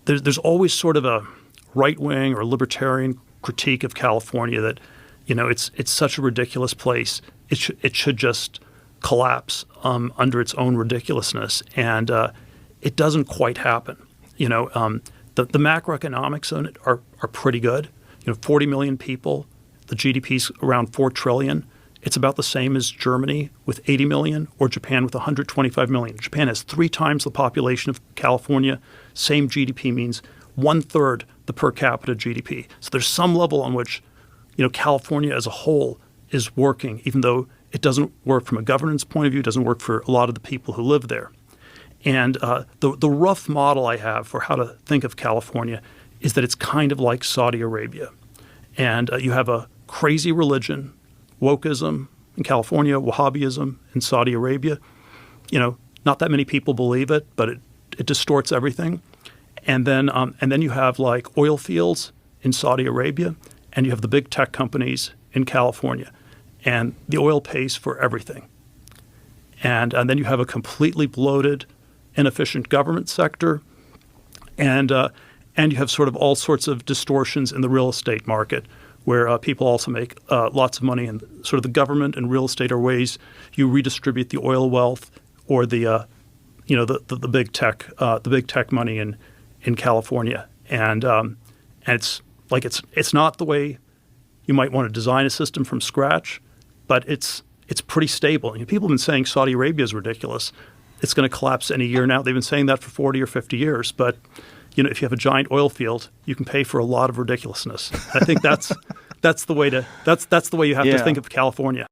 there's always sort of a right-wing or libertarian critique of California that, it's such a ridiculous place. It should just collapse under its own ridiculousness, and it doesn't quite happen. The macroeconomics on it are pretty good. 40 million people, the GDP's around $4 trillion. It's about the same as Germany with 80 million or Japan with 125 million. Japan has 3 times the population of California. Same GDP means 1/3 the per capita GDP. So there's some level on which, California as a whole is working, even though it doesn't work from a governance point of view, it doesn't work for a lot of the people who live there. And the rough model I have for how to think of California is that it's kind of like Saudi Arabia. And you have a crazy religion, wokeism in California, Wahhabism in Saudi Arabia. Not that many people believe it, but it distorts everything. And then you have like oil fields in Saudi Arabia, and you have the big tech companies in California. And the oil pays for everything. And then you have a completely bloated, inefficient government sector. And you have sort of all sorts of distortions in the real estate market, where people also make lots of money. And sort of the government and real estate are ways you redistribute the oil wealth or the big tech money in California. And it's not the way you might want to design a system from scratch, but it's pretty stable. People have been saying Saudi Arabia is ridiculous. It's going to collapse any year now. They've been saying that for 40 or 50 years. But if you have a giant oil field, you can pay for a lot of ridiculousness. I think that's the way you have to think of California.